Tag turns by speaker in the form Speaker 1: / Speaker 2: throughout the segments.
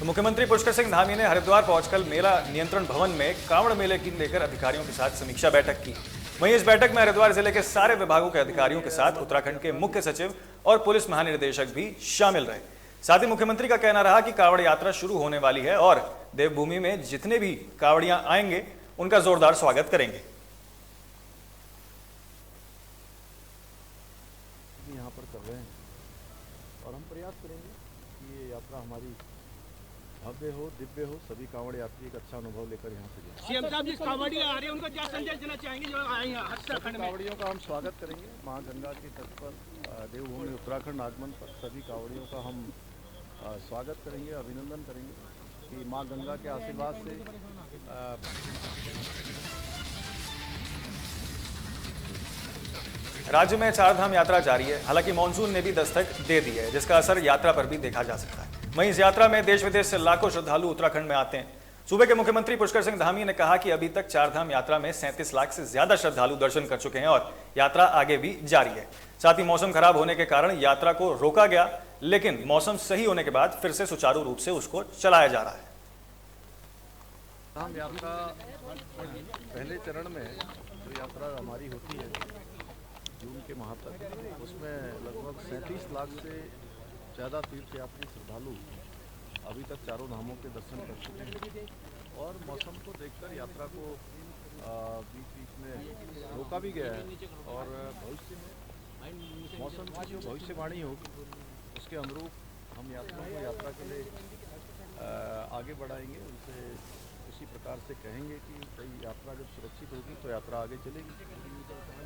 Speaker 1: तो मुख्यमंत्री पुष्कर सिंह धामी ने हरिद्वार पहुंचकर मेला नियंत्रण भवन में कांवड़ मेले की लेकर अधिकारियों के साथ समीक्षा बैठक की। वहीं इस बैठक में हरिद्वार जिले के सारे विभागों के अधिकारियों के साथ उत्तराखंड के मुख्य सचिव और पुलिस महानिदेशक भी शामिल रहे। साथ ही मुख्यमंत्री का कहना रहा कि कांवड़ यात्रा शुरू होने वाली है और देवभूमि में जितने भी कांवड़ियां आएंगे उनका जोरदार स्वागत करेंगे।
Speaker 2: यहाँ पर कर रहे हैं और हम प्रयास करेंगे कि ये यात्रा हमारी भव्य हो, दिव्य हो, सभी कांवड़ यात्री एक अच्छा अनुभव लेकर यहाँ से जाए।
Speaker 3: सीएम साहब जिस कांवड़ियां आ रहे हैं उनको क्या संदेश देना चाहेंगे जो आए हैं उत्तराखंड में?
Speaker 2: कांवड़ियों का हम स्वागत करेंगे। माँ गंगा के तट पर देवभूमि उत्तराखंड आगमन पर सभी कांवड़ियों का हम स्वागत करेंगे, अभिनंदन करेंगे कि माँ गंगा के आशीर्वाद से
Speaker 1: राज्य में चारधाम यात्रा जारी है। हालांकि मानसून ने भी दस्तक दे दी है, जिसका असर यात्रा पर भी देखा जा सकता है। वहीं इस यात्रा में देश विदेश से लाखों श्रद्धालु उत्तराखंड में आते हैं। सूबे के मुख्यमंत्री पुष्कर सिंह धामी ने कहा कि अभी तक चारधाम यात्रा में 37 लाख से ज्यादा श्रद्धालु दर्शन कर चुके हैं और यात्रा आगे भी जारी है। साथ ही मौसम खराब होने के कारण यात्रा को रोका गया, लेकिन मौसम सही होने के बाद फिर से सुचारू रूप से उसको चलाया जा रहा है।
Speaker 2: चारधाम यात्रा पहले चरण में जो यात्रा हमारी होती है जून के माह तक, उसमें लगभग 37 लाख से ज़्यादा तीर्थयात्री श्रद्धालु अभी तक चारों धामों के दर्शन कर चुके हैं और मौसम को देखकर यात्रा को बीच बीच में रोका भी गया है और भविष्य में मौसम की जो भविष्यवाणी होगी उसके अनुरूप हम यात्रियों को यात्रा के लिए आगे बढ़ाएंगे। उनसे उसी प्रकार से कहेंगे कि भाई यात्रा जब सुरक्षित होगी तो यात्रा आगे चलेगी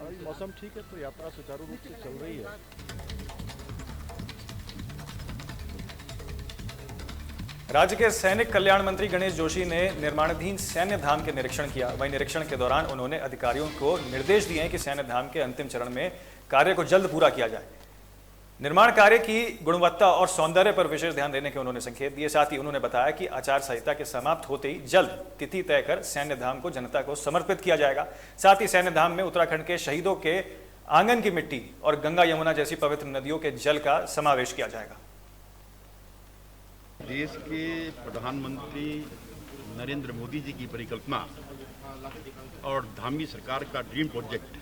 Speaker 2: और मौसम ठीक है तो यात्रा सुचारू रूप से चल रही है।
Speaker 1: राज्य के सैनिक कल्याण मंत्री गणेश जोशी ने निर्माणाधीन सैन्य धाम के निरीक्षण किया। वहीं निरीक्षण के दौरान उन्होंने अधिकारियों को निर्देश दिए कि सैन्य धाम के अंतिम चरण में कार्य को जल्द पूरा किया जाए। निर्माण कार्य की गुणवत्ता और सौंदर्य पर विशेष ध्यान देने के उन्होंने संकेत दिए। साथ ही उन्होंने बताया कि आचार संहिता के समाप्त होते ही जल्द तिथि तय कर सैन्य धाम को जनता को समर्पित किया जाएगा। साथ ही सैन्य धाम में उत्तराखंड के शहीदों के आंगन की मिट्टी और गंगा यमुना जैसी पवित्र नदियों के जल का समावेश किया जाएगा।
Speaker 4: देश के प्रधानमंत्री नरेंद्र मोदी जी की परिकल्पना और धामी सरकार का ड्रीम प्रोजेक्ट,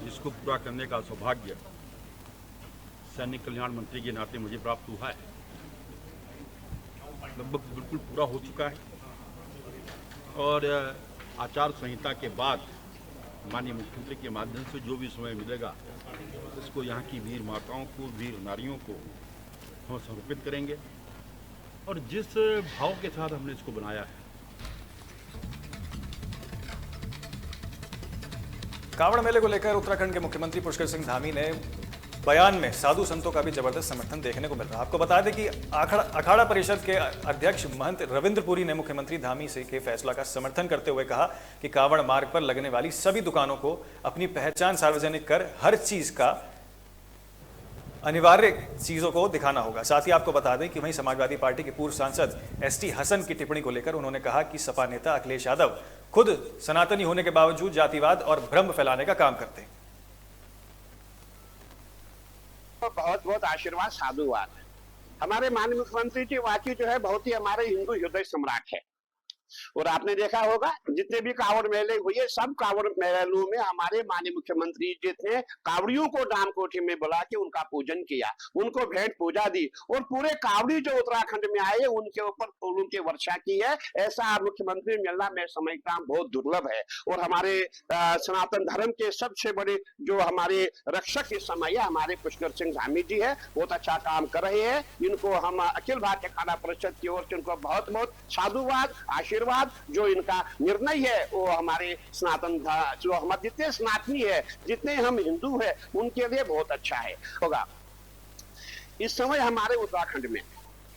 Speaker 4: जिसको पूरा करने का सौभाग्य सैनिक कल्याण मंत्री के नाते मुझे प्राप्त हुआ है, लगभग बिल्कुल पूरा हो चुका है और आचार संहिता के बाद माननीय मुख्यमंत्री के माध्यम से जो भी समय मिलेगा उसको यहाँ की वीर माताओं को, वीर नारियों को हम समर्पित करेंगे और जिस भाव के साथ हमने इसको बनाया है।
Speaker 1: कांवड़ मेले को लेकर उत्तराखंड के मुख्यमंत्री पुष्कर सिंह धामी ने बयान में साधु संतों का भी जबरदस्त समर्थन देखने को मिल रहा है। आपको बता दें कि अखाड़ा परिषद के अध्यक्ष महंत रविंद्र पुरी ने मुख्यमंत्री धामी से के फैसला का समर्थन करते हुए कहा कि कांवड़ मार्ग पर लगने वाली सभी दुकानों को अपनी पहचान सार्वजनिक कर हर चीज का अनिवार्य चीजों को दिखाना होगा। साथ ही आपको बता दें कि वहीं समाजवादी पार्टी के पूर्व सांसद एसटी हसन की टिप्पणी को लेकर उन्होंने कहा कि सपा नेता अखिलेश यादव खुद सनातनी होने के बावजूद जातिवाद और भ्रम फैलाने का काम करते हैं।
Speaker 5: बहुत बहुत आशीर्वाद साधुवाद। हमारे माननीय मुख्यमंत्री जी वाकई जो है बहुत ही हमारे हिंदू हृदय सम्राट है और आपने देखा होगा जितने भी कांवड़ मेले हुए सब कांवड़ मेलों में हमारे माननीय मुख्यमंत्री जी ने कांवड़ियों को डाम कोठी में बुला के उनका पूजन किया, उनको भेंट पूजा दी और पूरे कांवड़ी जो उत्तराखंड में आए उनके ऊपर फूलों की वर्षा की है। ऐसा मुख्यमंत्री मिलना मैं समझता हूं बहुत दुर्लभ है और हमारे सनातन धर्म के सबसे बड़े जो हमारे रक्षक इस समय हमारे पुष्कर सिंह धामी जी है, बहुत अच्छा काम कर रहे हैं। इनको हम अखिल भारतीय अखाड़ा परिषद की ओर से उनको बहुत बहुत साधुवाद आशीर्वाद। जो इनका निर्णय है वो हमारे सनातन जो हमारे जितने सनातनी है, जितने हम हिंदू है, उनके लिए बहुत अच्छा है होगा। इस समय हमारे उत्तराखंड में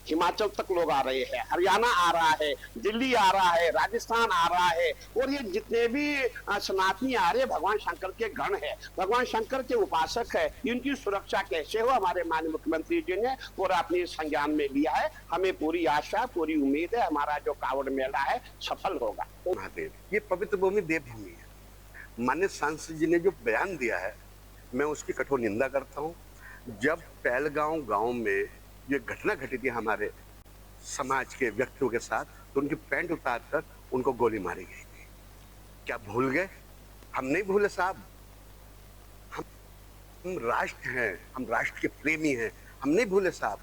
Speaker 5: हिमाचल तक लोग आ रहे हैं, हरियाणा आ रहा है, दिल्ली आ रहा है, राजस्थान आ रहा है और ये जितने भी सनातनी आ रहे हैं भगवान शंकर के गण है, भगवान शंकर के उपासक है। इनकी सुरक्षा कैसे हो हमारे माननीय मुख्यमंत्री जी ने पूरा अपने संज्ञान में लिया है। हमें पूरी आशा पूरी उम्मीद है हमारा जो कांवड़ मेला है सफल होगा।
Speaker 6: महादेव, ये पवित्र भूमि देवभूमि है। माननीय सांसद जी ने जो बयान दिया है मैं उसकी कठोर निंदा करता हूँ। जब पहलगांव गांव में ये घटना घटी थी हमारे समाज के व्यक्तियों के साथ, तो उनकी पैंट उतार कर उनको गोली मारी गई थी। क्या भूल गए? हम नहीं भूले साहब। हम राष्ट्र हैं, हम राष्ट्र के प्रेमी हैं, हम नहीं भूले साहब।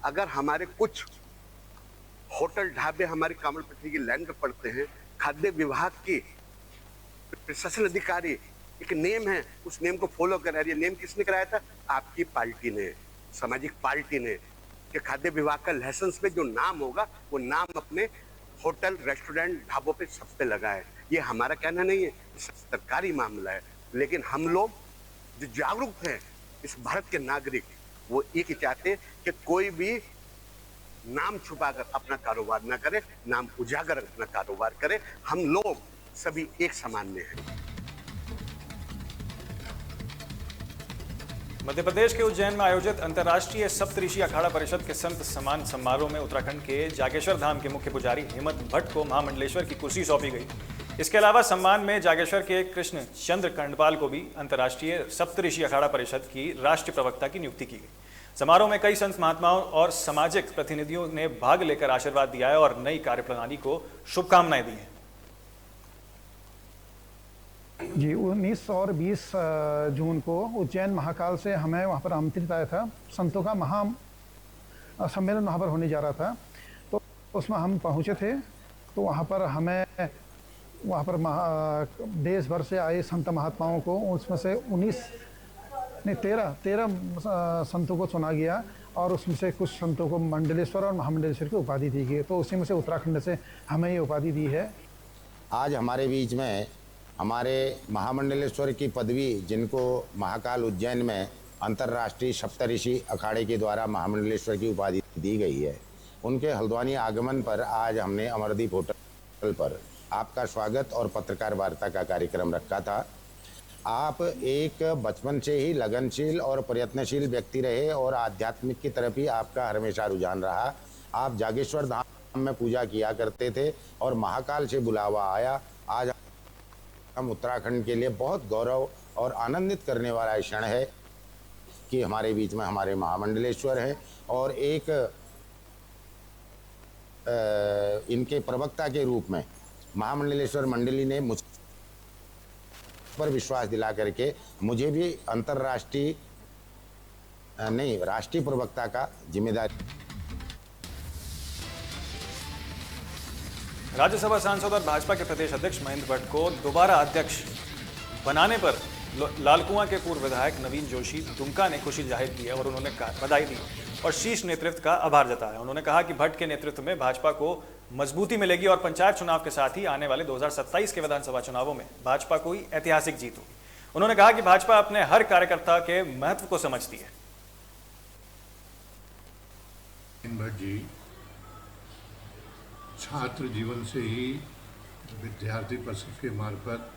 Speaker 6: अगर हमारे कुछ होटल ढाबे हमारी कामलपट्टी की लाइन पर पड़ते हैं, खाद्य विभाग की प्रशासन अधिकारी एक नेम है, उस नेम को फॉलो करा रही है। नेम किसने कराया था? आपकी पार्टी ने, सामाजिक पार्टी ने, कि खाद्य विभाग का लाइसेंस पे जो नाम होगा वो नाम अपने होटल, रेस्टोरेंट, ढाबों पे सब पे लगाए। ये हमारा कहना नहीं है, सरकारी मामला है। लेकिन हम लोग जो जागरूक हैं, इस भारत के नागरिक, वो ये चाहते हैं कि कोई भी नाम छुपाकर अपना कारोबार न करे, नाम उजागर अपना कारोबार करे। हम लोग सभी एक समान में हैं।
Speaker 1: मध्य प्रदेश के उज्जैन में आयोजित अंतर्राष्ट्रीय सप्तऋषि अखाड़ा परिषद के संत सम्मान समारोह में उत्तराखंड के जागेश्वर धाम के मुख्य पुजारी हेमंत भट्ट को महामंडलेश्वर की कुर्सी सौंपी गई। इसके अलावा सम्मान में जागेश्वर के कृष्ण चंद्र कंडपाल को भी अंतर्राष्ट्रीय सप्तऋषि अखाड़ा परिषद की राष्ट्रीय प्रवक्ता की नियुक्ति की गई। समारोह में कई संत महात्माओं और सामाजिक प्रतिनिधियों ने भाग लेकर आशीर्वाद दिया है और नई कार्यप्रणाली को शुभकामनाएं दी हैं।
Speaker 7: जी 19 और 20 जून को उज्जैन महाकाल से हमें वहाँ पर आमंत्रित आया था। संतों का महा सम्मेलन वहाँ पर होने जा रहा था, तो उसमें हम पहुँचे थे। तो वहाँ पर हमें देश भर से आए संत महात्माओं को, उसमें से 13 संतों को चुना गया और उसमें से कुछ संतों को मंडलेश्वर और महामंडलेश्वर की उपाधि दी गई। तो उसी में से उत्तराखंड से हमें ये उपाधि दी है।
Speaker 8: आज हमारे बीच में हमारे महामंडलेश्वर की पदवी, जिनको महाकाल उज्जैन में अंतर्राष्ट्रीय सप्तऋषि अखाड़े के द्वारा महामंडलेश्वर की उपाधि दी गई है, उनके हल्द्वानी आगमन पर आज हमने अमरदीप होटल पर आपका स्वागत और पत्रकार वार्ता का कार्यक्रम रखा था। आप एक बचपन से ही लगनशील और प्रयत्नशील व्यक्ति रहे और आध्यात्मिक की तरफ ही आपका हमेशा रुझान रहा। आप जागेश्वर धाम में पूजा किया करते थे और महाकाल से बुलावा आया। आज हम उत्तराखंड के लिए बहुत गौरव और आनंदित करने वाला क्षण है कि हमारे बीच में हमारे महामंडलेश्वर हैं और एक इनके प्रवक्ता के रूप में महामंडलेश्वर मंडली ने मुझ पर विश्वास दिला करके मुझे भी अंतर्राष्ट्रीय राष्ट्रीय प्रवक्ता का जिम्मेदारी।
Speaker 1: राज्यसभा सांसद और भाजपा के प्रदेश अध्यक्ष महेंद्र भट्ट को दोबारा अध्यक्ष बनाने पर लालकुआं के पूर्व विधायक नवीन जोशी दुमका ने खुशी जाहिर की है और उन्होंने बधाई दी और शीर्ष नेतृत्व का आभार जताया। उन्होंने कहा कि भट्ट के नेतृत्व में भाजपा को मजबूती मिलेगी और पंचायत चुनाव के साथ ही आने वाले 2027 के विधानसभा चुनावों में भाजपा को ही ऐतिहासिक जीत होगी। उन्होंने कहा कि भाजपा अपने हर कार्यकर्ता के महत्व को समझती है।
Speaker 9: भट्ट जी छात्र जीवन से ही विद्यार्थी परिषद के मार्फत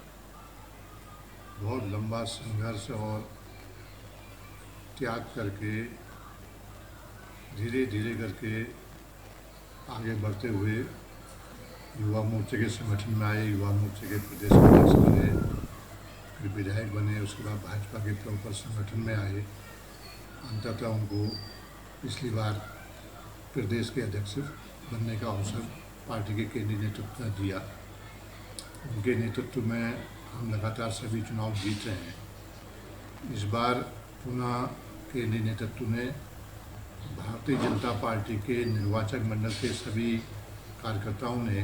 Speaker 9: बहुत लंबा संघर्ष और त्याग करके धीरे धीरे करके आगे बढ़ते हुए युवा मोर्चे के संगठन में आए, युवा मोर्चे के प्रदेश अध्यक्ष बने, फिर विधायक बने, उसके बाद भाजपा के तौर पर संगठन में आए। अंततः उनको पिछली बार प्रदेश के अध्यक्ष बनने का अवसर पार्टी के केंद्रीय नेतृत्व ने दिया। उनके नेतृत्व में हम लगातार सभी चुनाव जीत रहे हैं। इस बार पुनः केंद्रीय नेतृत्व ने भारतीय जनता पार्टी के निर्वाचक मंडल के सभी कार्यकर्ताओं ने,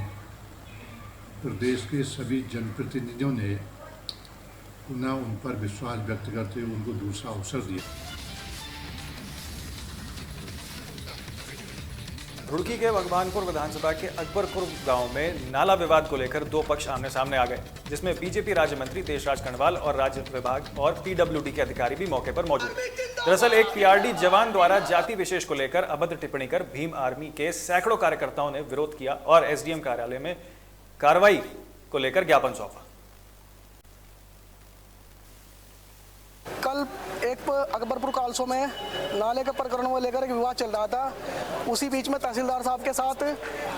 Speaker 9: प्रदेश के सभी जनप्रतिनिधियों ने पुनः उन पर विश्वास व्यक्त करते हुए उनको दूसरा अवसर दिया।
Speaker 1: रुड़की के भगवानपुर विधानसभा के अकबरपुर गांव में नाला विवाद को लेकर दो पक्ष आमने सामने आ गए, जिसमें बीजेपी राज्य मंत्री देशराज कणवाल और राज्य विभाग और पीडब्ल्यूडी के अधिकारी भी मौके पर मौजूद। दरअसल एक पीआरडी जवान द्वारा जाति विशेष को लेकर अभद्र टिप्पणी कर भीम आर्मी के सैकड़ों कार्यकर्ताओं ने विरोध किया और एसडीएम कार्यालय में कार्रवाई को लेकर ज्ञापन सौंपा।
Speaker 3: कल एक अकबरपुर कालसो में नाले के प्रकरण को लेकर एक विवाद चल रहा था। उसी बीच में तहसीलदार साहब के साथ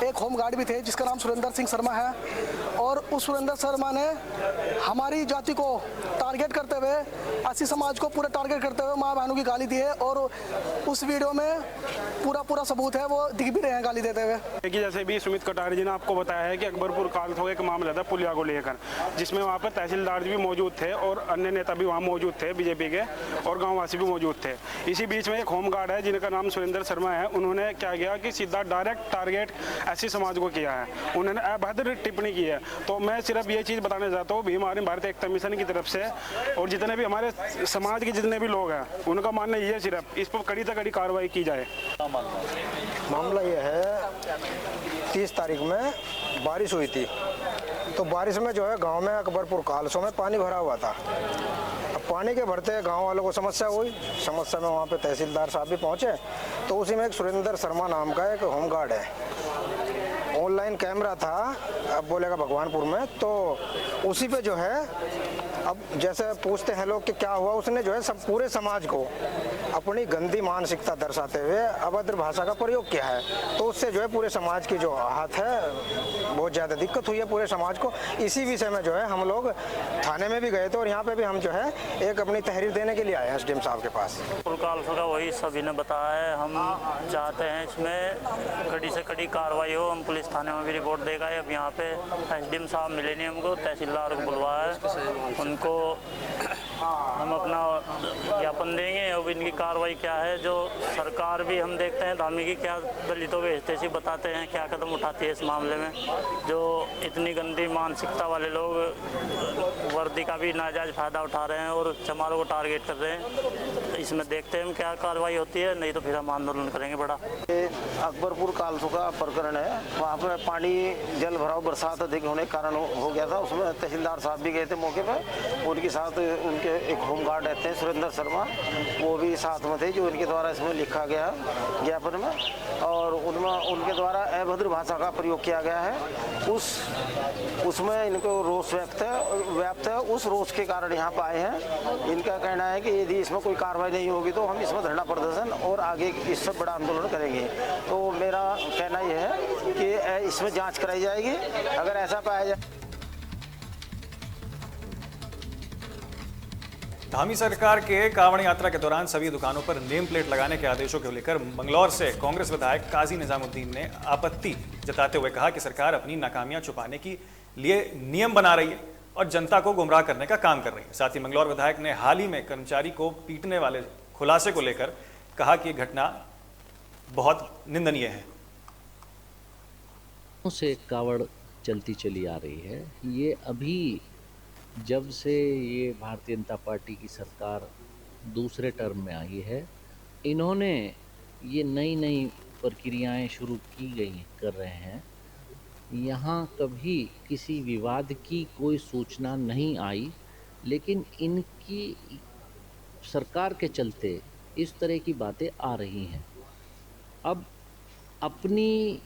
Speaker 3: एक होमगार्ड भी थे जिसका नाम सुरेंद्र सिंह शर्मा है और उस सुरेंद्र शर्मा ने हमारी जाति को टारगेट करते हुए 80 समाज को पूरा टारगेट करते हुए माँ बहनों की गाली दी है, और उस वीडियो में पूरा सबूत है, वो दिख भी रहे हैं गाली देते हुए।
Speaker 10: कि जैसे भी सुमित कटारिया जी ने आपको बताया है कि अकबरपुर कालसो एक मामला था पुलिया को लेकर, जिसमें वहाँ पर तहसीलदार जी भी मौजूद थे और अन्य नेता भी वहाँ मौजूद थे बीजेपी के, और गाँववासी भी मौजूद थे। इसी बीच में एक होमगार्ड है जिनका नाम सुरेंद्र शर्मा है, उन्होंने क्या किया कि सीधा डायरेक्ट टारगेट एससी समाज को किया है, उन्होंने अभद्र टिप्पणी की है। तो मैं सिर्फ ये चीज़ बताना चाहता हूँ भीम आर्मी भारतीय एकता मिशन की तरफ से, और जितने भी हमारे समाज के जितने भी लोग हैं उनका मानना ये सिर्फ इस पर कड़ी से कड़ी कार्रवाई की जाए।
Speaker 11: मामला ये है 30 तारीख में बारिश हुई थी, तो बारिश में जो है गांव में अकबरपुर कालसो में पानी भरा हुआ था। अब पानी के भरते गांव वालों को समस्या हुई, समस्या में वहाँ पे तहसीलदार साहब भी पहुँचे, तो उसी में एक सुरेंद्र शर्मा नाम का एक होमगार्ड है, ऑनलाइन कैमरा था, अब बोलेगा भगवानपुर में, तो उसी पे जो है अब जैसे पूछते हैं लोग कि क्या हुआ, उसने जो है सब पूरे समाज को अपनी गंदी मानसिकता दर्शाते हुए अभद्र भाषा का प्रयोग किया है। तो उससे जो है पूरे समाज की जो हाथ है बहुत ज़्यादा दिक्कत हुई है पूरे समाज को। इसी विषय में जो है हम लोग थाने में भी गए थे, और यहाँ पे भी हम जो है एक अपनी तहरीर देने के लिए आए हैं एसडीएम साहब के पास।
Speaker 12: कालसो का वही सभी ने बताया है, हम चाहते हैं इसमें कड़ी से कड़ी कार्रवाई हो। हम पुलिस थाने में भी रिपोर्ट देगा है, अब यहाँ पे एसडीएम साहब मिले नहीं हमको, तहसीलदार को बुलवाया है, उनको हम अपना ज्ञापन देंगे। अब इनकी कार्रवाई क्या है, जो सरकार भी हम देखते हैं धामी की क्या दलितों के हिस्से बताते हैं क्या कदम उठाती है इस मामले में। जो इतनी गंदी मानसिकता वाले लोग वर्दी का भी नाजायज फ़ायदा उठा रहे हैं और चमारों को टारगेट कर रहे हैं, इसमें देखते हैं हम क्या कार्रवाई होती है, नहीं तो फिर हम आंदोलन करेंगे बड़ा।
Speaker 11: अकबरपुर कालसो का प्रकरण है, वहाँ पर पानी जल भराव बरसात अधिक होने के कारण हो गया था, उसमें तहसीलदार साहब भी गए थे मौके पर, उनके साथ उनके एक होमगार्ड रहते हैं सुरेंद्र शर्मा, वो भी साथ में थे, जो इनके द्वारा इसमें लिखा गया ज्ञापन में, और उनमें उनके द्वारा अभद्र भाषा का प्रयोग किया गया है। उसमें इनको रोष व्याप्त है, उस रोष के कारण यहाँ पर आए हैं। इनका कहना है कि यदि इसमें कोई कार्रवाई नहीं होगी तो हम इसमें धरना प्रदर्शन और आगे इससे बड़ा आंदोलन करेंगे। तो मेरा कहना यह है कि इसमें जांच कराई जाएगी, अगर ऐसा पाया जाए।
Speaker 1: धामी सरकार के कांवड़ यात्रा के दौरान सभी दुकानों पर नेम प्लेट लगाने के आदेशों को लेकर मंगलौर से कांग्रेस विधायक काजी निजामुद्दीन ने आपत्ति जताते हुए कहा कि सरकार अपनी नाकामियां छुपाने के लिए नियम बना रही है और जनता को गुमराह करने का काम कर रही है। साथ ही मंगलौर विधायक ने हाल ही में कर्मचारी को पीटने वाले खुलासे को लेकर कहा कि घटना बहुत निंदनीय है।
Speaker 13: से कावड़ चलती चली आ रही है, ये अभी जब से ये भारतीय जनता पार्टी की सरकार दूसरे टर्म में आई है, इन्होंने ये नई नई प्रक्रियाएं शुरू की गई कर रहे हैं। यहाँ कभी किसी विवाद की कोई सूचना नहीं आई, लेकिन इनकी सरकार के चलते इस तरह की बातें आ रही हैं। अब अपनी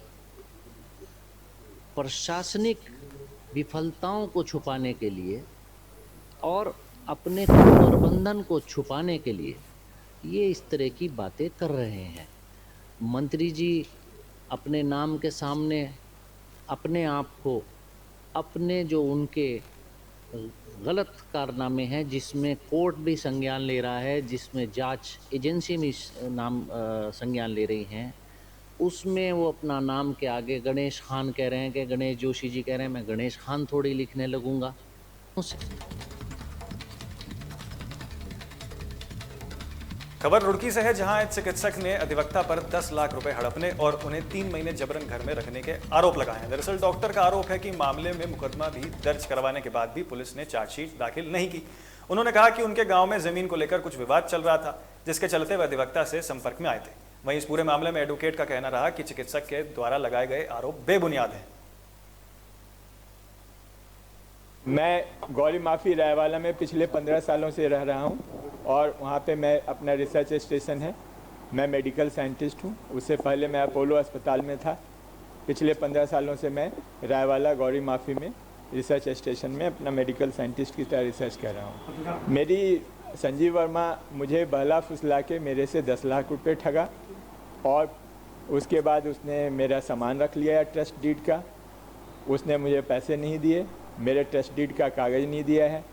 Speaker 13: प्रशासनिक विफलताओं को छुपाने के लिए और अपने प्रबंधन को छुपाने के लिए ये इस तरह की बातें कर रहे हैं। मंत्री जी अपने नाम के सामने अपने आप को, अपने जो उनके गलत कारनामे हैं जिसमें कोर्ट भी संज्ञान ले रहा है, जिसमें जांच एजेंसी भी संज्ञान ले रही हैं, उसमें वो अपना नाम के आगे गणेश खान कह रहे हैं कि गणेश जोशी जी कह रहे हैं, मैं गणेश खान थोड़ी लिखने लगूंगा।
Speaker 1: खबर रुड़की से है, जहां एक चिकित्सक ने अधिवक्ता पर 10 लाख रुपए हड़पने और उन्हें 3 महीने जबरन घर में रखने के आरोप लगाए हैं। दरअसल डॉक्टर का आरोप है कि मामले में मुकदमा भी दर्ज करवाने के बाद भी पुलिस ने चार्जशीट दाखिल नहीं की। उन्होंने कहा कि उनके गांव में जमीन को लेकर कुछ विवाद चल रहा था, जिसके चलते वह अधिवक्ता से संपर्क में आए थे। वहीं इस पूरे मामले में एडवोकेट का कहना रहा कि चिकित्सक के द्वारा लगाए गए आरोप बेबुनियाद हैं।
Speaker 14: मैं गौरी माफी रायवाला में पिछले 15 सालों से रह रहा हूं और वहां पे मैं अपना रिसर्च स्टेशन है, मैं मेडिकल साइंटिस्ट हूं। उससे पहले मैं अपोलो अस्पताल में था। पिछले 15 सालों से मैं रायवाला गौरी माफी में रिसर्च स्टेशन में अपना मेडिकल साइंटिस्ट की तरह रिसर्च कर रहा हूँ। मेरी संजीव वर्मा मुझे बहला फुसला के मेरे से 10 लाख रुपए ठगा और उसके बाद उसने मेरा सामान रख लिया ट्रस्ट डीड का। उसने मुझे पैसे नहीं दिए, मेरे ट्रस्ट डीड का कागज़ नहीं दिया है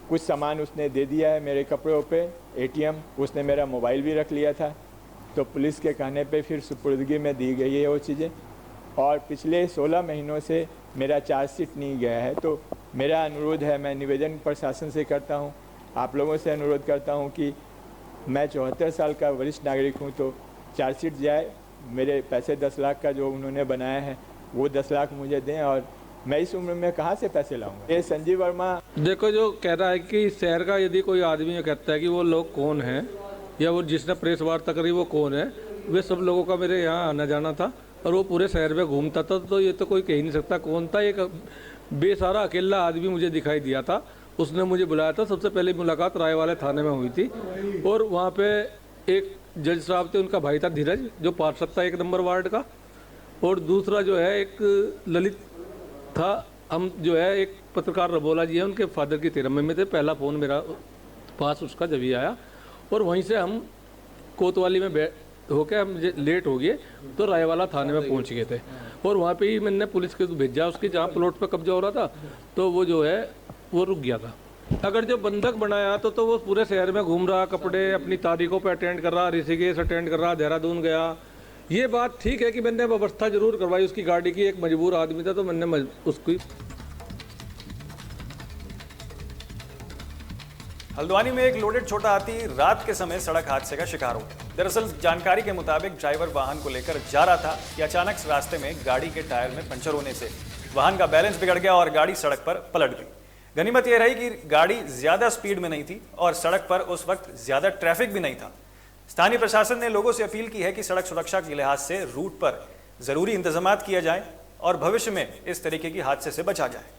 Speaker 14: कुछ सामान उसने दे दिया है मेरे कपड़ों पे, ATM, उसने मेरा मोबाइल भी रख लिया था। तो पुलिस के कहने पे फिर सुपुर्दगी में दी गई है वो चीज़ें। और पिछले 16 महीनों से मेरा चार्जशीट नहीं गया है। तो मेरा अनुरोध है, मैं निवेदन प्रशासन से करता हूँ, आप लोगों से अनुरोध करता हूँ कि मैं 74 साल का वरिष्ठ नागरिक हूँ, तो चार्जशीट जाए, मेरे पैसे 10 लाख का जो उन्होंने बनाया है वो 10 लाख मुझे दें, और मैं इस उम्र में कहाँ से पैसे लाऊंगा। ये संजीव वर्मा
Speaker 15: देखो, जो कह रहा है कि शहर का यदि कोई आदमी ये कहता है कि वो लोग कौन हैं या वो जिसने प्रेस वार्ता करी वो कौन है, वे सब लोगों का मेरे यहाँ आना जाना था और वो पूरे शहर में घूमता था। तो ये तो कोई कह ही नहीं सकता कौन था। एक बेसहारा अकेला आदमी मुझे दिखाई दिया था, उसने मुझे बुलाया था। सबसे पहले मुलाकात राय वाले थाने में हुई थी और वहाँ पे एक जज साहब थे, उनका भाई था धीरज, जो पार्षद था 1 नंबर वार्ड का, और दूसरा जो है एक ललित था। हम जो है एक पत्रकार रबोला जी है, उनके फादर की 13वीं में थे। पहला फ़ोन मेरा पास उसका जब ही आया और वहीं से हम कोतवाली में होके हम लेट हो गए तो रायवाला थाने में पहुंच गए थे और वहाँ पे ही मैंने पुलिस को भेजा उसके, जहाँ प्लॉट पे कब्जा हो रहा था, तो वो जो है वो रुक गया था। अगर जो बंधक बनाया तो वो पूरे शहर में घूम रहा, कपड़े अपनी तारीखों पे अटेंड कर रहा, ऋषिकेश अटेंड कर रहा, देहरादून गया। ये बात ठीक है कि मैंने व्यवस्था जरूर करवाई उसकी गाड़ी की, एक मजबूर आदमी था तो मैंने उसकी।
Speaker 1: हल्द्वानी में एक लोडेड छोटा हाथी रात के समय सड़क हादसे का शिकार हो गया। दरअसल जानकारी के मुताबिक ड्राइवर वाहन को लेकर जा रहा था कि अचानक रास्ते में गाड़ी के टायर में पंचर होने से वाहन का बैलेंस बिगड़ गया और गाड़ी सड़क पर पलट गई। गनीमत यह रही कि गाड़ी ज्यादा स्पीड में नहीं थी और सड़क पर उस वक्त ज्यादा ट्रैफिक भी नहीं था। स्थानीय प्रशासन ने लोगों से अपील की है कि सड़क सुरक्षा के लिहाज से रूट पर जरूरी इंतजाम किया जाए और भविष्य में इस तरीके की हादसे से बचा जाए।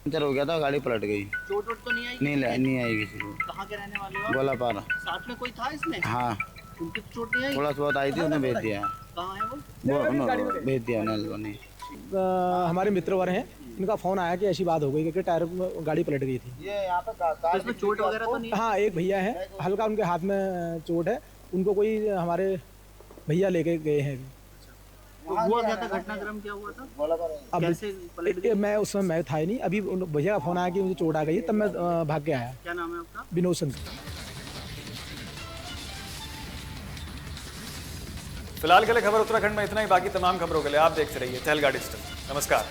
Speaker 16: पंचर हो गया था, गाड़ी पलट गई।
Speaker 17: चोट वोट तो नहीं आई?
Speaker 16: नहीं आई किसी को।
Speaker 17: कहाँ के रहने वाले हो?
Speaker 16: गोला पारा।
Speaker 17: साथ में कोई था इसमें?
Speaker 16: हाँ,
Speaker 17: उनकी चोट नहीं आई?
Speaker 16: थोड़ा बहुत आई थी, उन्हें भेज दिया।
Speaker 17: कहाँ है वो?
Speaker 16: भेज दिया उन्हें।
Speaker 18: हमारे मित्र वर हैं, इनका फोन आया कि ऐसी बात हो गई क्योंकि टायर गाड़ी पलट गई थी।
Speaker 17: ये यहाँ पे इसमें चोट वगैरह तो नहीं?
Speaker 18: हाँ, एक भैया है, हल्का उनके हाथ में चोट है, उनको कोई हमारे भैया लेके गए हैं।
Speaker 17: तो हुआ क्या था, घटनाक्रम क्या हुआ था?
Speaker 18: अब
Speaker 17: कैसे पलट गई?
Speaker 18: मैं उसमें मैं था ही नहीं, अभी भैया का फोन आया कि मुझे चोट आ गई, तब मैं भाग के आया।
Speaker 17: क्या नाम है आपका?
Speaker 18: विनोद सिंह।
Speaker 1: फिलहाल के लिए खबर उत्तराखंड में इतना ही। बाकी तमाम खबरों के लिए आप देखते रहिए तहलका डिजिटल। नमस्कार।